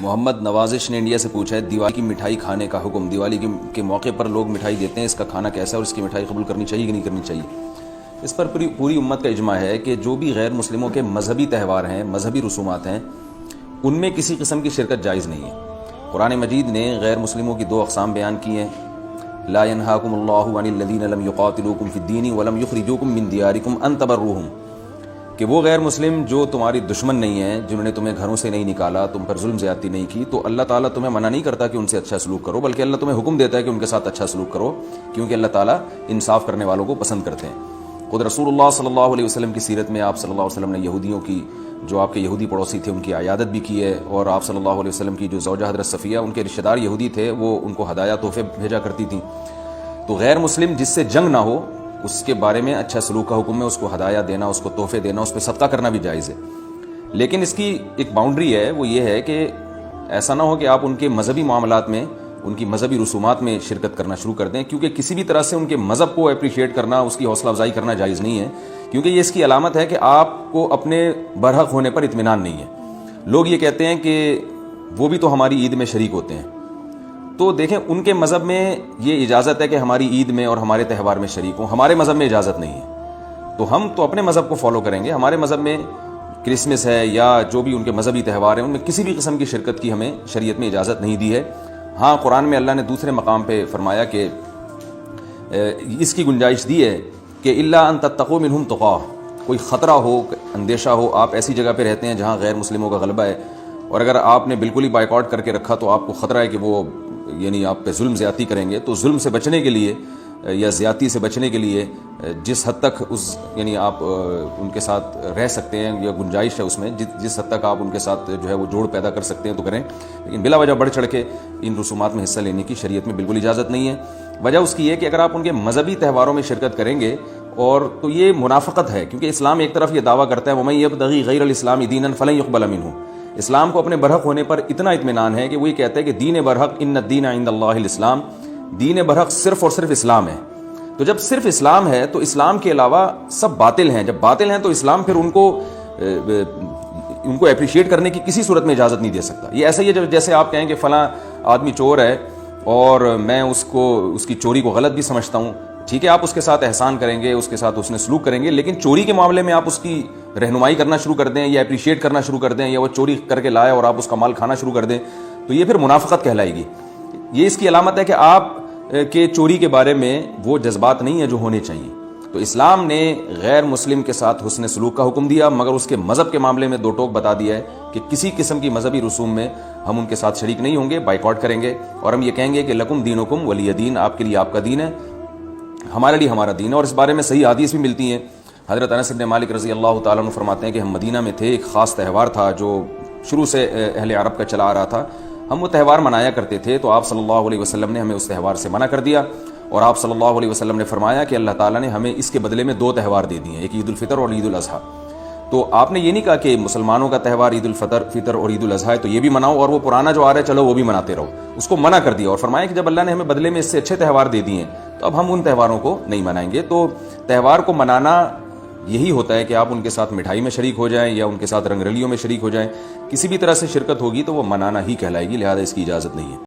محمد نوازش نے انڈیا سے پوچھا ہے دیوالی کی مٹھائی کھانے کا حکم، دیوالی کے موقع پر لوگ مٹھائی دیتے ہیں، اس کا کھانا کیسا ہے اور اس کی مٹھائی قبول کرنی چاہیے کہ نہیں کرنی چاہیے؟ اس پر پوری امت کا اجماع ہے کہ جو بھی غیر مسلموں کے مذہبی تہوار ہیں، مذہبی رسومات ہیں، ان میں کسی قسم کی شرکت جائز نہیں ہے۔ قرآن مجید نے غیر مسلموں کی دو اقسام بیان کی ہیں، لا ينهاكم الله عن الذين لم يقاتلوكم في الدين ولم يخرجوكم من دياركم ان تبروهم، کہ وہ غیر مسلم جو تمہاری دشمن نہیں ہیں، جنہوں نے تمہیں گھروں سے نہیں نکالا، تم پر ظلم زیادتی نہیں کی، تو اللہ تعالیٰ تمہیں منع نہیں کرتا کہ ان سے اچھا سلوک کرو، بلکہ اللہ تمہیں حکم دیتا ہے کہ ان کے ساتھ اچھا سلوک کرو، کیونکہ اللہ تعالیٰ انصاف کرنے والوں کو پسند کرتے ہیں۔ خود رسول اللہ صلی اللہ علیہ وسلم کی سیرت میں آپ صلی اللہ علیہ وسلم نے یہودیوں کی، جو آپ کے یہودی پڑوسی تھے، ان کی عیادت بھی کی ہے، اور آپ صلی اللہ علیہ وسلم کی جو زوجہ حضرت صفیہ، ان کے رشتہ دار یہودی تھے، وہ ان کو ہدایہ تحفے بھیجا کرتی تھیں۔ تو غیر مسلم جس سے جنگ نہ ہو، اس کے بارے میں اچھا سلوک کا حکم ہے، اس کو ہدایہ دینا، اس کو تحفے دینا، اس پہ صدقہ کرنا بھی جائز ہے۔ لیکن اس کی ایک باؤنڈری ہے، وہ یہ ہے کہ ایسا نہ ہو کہ آپ ان کے مذہبی معاملات میں، ان کی مذہبی رسومات میں شرکت کرنا شروع کر دیں، کیونکہ کسی بھی طرح سے ان کے مذہب کو اپریشیٹ کرنا، اس کی حوصلہ افزائی کرنا جائز نہیں ہے، کیونکہ یہ اس کی علامت ہے کہ آپ کو اپنے برحق ہونے پر اطمینان نہیں ہے۔ لوگ یہ کہتے ہیں کہ وہ بھی تو ہماری عید میں شریک ہوتے ہیں، تو دیکھیں ان کے مذہب میں یہ اجازت ہے کہ ہماری عید میں اور ہمارے تہوار میں شریک ہوں، ہمارے مذہب میں اجازت نہیں ہے، تو ہم تو اپنے مذہب کو فالو کریں گے۔ ہمارے مذہب میں کرسمس ہے یا جو بھی ان کے مذہبی تہوار ہیں، ان میں کسی بھی قسم کی شرکت کی ہمیں شریعت میں اجازت نہیں دی ہے۔ ہاں، قرآن میں اللہ نے دوسرے مقام پہ فرمایا کہ اس کی گنجائش دی ہے کہ الا ان تتقوا منہم تقاہ، کوئی خطرہ ہو، اندیشہ ہو، آپ ایسی جگہ پہ رہتے ہیں جہاں غیر مسلموں کا غلبہ ہے، اور اگر آپ نے بالکل ہی بائیکاٹ کر کے رکھا تو آپ کو خطرہ ہے کہ وہ یعنی آپ پہ ظلم زیادتی کریں گے، تو ظلم سے بچنے کے لیے یا زیادتی سے بچنے کے لیے جس حد تک یعنی آپ ان کے ساتھ رہ سکتے ہیں یا گنجائش ہے اس میں، جس حد تک آپ ان کے ساتھ جو ہے وہ جوڑ پیدا کر سکتے ہیں تو کریں، لیکن بلا وجہ بڑھ چڑھ کے ان رسومات میں حصہ لینے کی شریعت میں بالکل اجازت نہیں ہے۔ وجہ اس کی ہے کہ اگر آپ ان کے مذہبی تہواروں میں شرکت کریں گے اور تو یہ منافقت ہے، کیونکہ اسلام ایک طرف یہ دعویٰ کرتا ہے وَمَن يَبْتَغِي غَيْرَ الْإِسْلَامِ دِينًا فَلَن يُقْبَلَ مِنْهُ، اسلام کو اپنے برحق ہونے پر اتنا اطمینان ہے کہ وہ یہ کہتا ہے کہ دین برحق ان الدین عند اللہ الاسلام، دین برحق صرف اور صرف اسلام ہے۔ تو جب صرف اسلام ہے تو اسلام کے علاوہ سب باطل ہیں، جب باطل ہیں تو اسلام پھر ان کو اپریشیٹ کرنے کی کسی صورت میں اجازت نہیں دے سکتا۔ یہ ایسا ہی ہے جیسے آپ کہیں کہ فلاں آدمی چور ہے اور میں اس کی چوری کو غلط بھی سمجھتا ہوں، ٹھیک ہے، آپ اس کے ساتھ احسان کریں گے، اس کے ساتھ حسن سلوک کریں گے، لیکن چوری کے معاملے میں آپ اس کی رہنمائی کرنا شروع کر دیں یا اپریشیٹ کرنا شروع کر دیں، یا وہ چوری کر کے لائے اور آپ اس کا مال کھانا شروع کر دیں، تو یہ پھر منافقت کہلائے گی۔ یہ اس کی علامت ہے کہ آپ کے چوری کے بارے میں وہ جذبات نہیں ہیں جو ہونے چاہیے۔ تو اسلام نے غیر مسلم کے ساتھ حسن سلوک کا حکم دیا، مگر اس کے مذہب کے معاملے میں دو ٹوک بتا دیا ہے کہ کسی قسم کی مذہبی رسوم میں ہم ان کے ساتھ شریک نہیں ہوں گے، بائیکاٹ کریں گے، اور ہم یہ کہیں گے کہ لکم دینکم ولی دین، آپ کے لیے آپ کا دین ہے، ہمارے لیے ہمارا دین ہے۔ اور اس بارے میں صحیح حدیث بھی ملتی ہیں۔ حضرت انس بن مالک رضی اللہ تعالیٰ عنہ فرماتے ہیں کہ ہم مدینہ میں تھے، ایک خاص تہوار تھا جو شروع سے اہل عرب کا چلا آ رہا تھا، ہم وہ تہوار منایا کرتے تھے، تو آپ صلی اللہ علیہ وسلم نے ہمیں اس تہوار سے منع کر دیا، اور آپ صلی اللہ علیہ وسلم نے فرمایا کہ اللہ تعالیٰ نے ہمیں اس کے بدلے میں دو تہوار دے دیے ہیں، ایک عید الفطر اور عید الاضحیٰ۔ تو آپ نے یہ نہیں کہا کہ مسلمانوں کا تہوار عید الفطر اور عید الاضحیٰ ہے تو یہ بھی مناؤ، اور وہ پرانا جو آ رہا ہے چلو وہ بھی مناتے رہو، اس کو منع کر دیا، اور فرمایا کہ جب اللہ نے ہمیں بدلے میں اس سے اچھے تہوار دے دیے ہیں تو اب ہم ان تہواروں کو نہیں منائیں گے۔ تو تہوار کو منانا یہی ہوتا ہے کہ آپ ان کے ساتھ مٹھائی میں شریک ہو جائیں یا ان کے ساتھ رنگ رلیوں میں شریک ہو جائیں، کسی بھی طرح سے شرکت ہوگی تو وہ منانا ہی کہلائے گی، لہذا اس کی اجازت نہیں ہے۔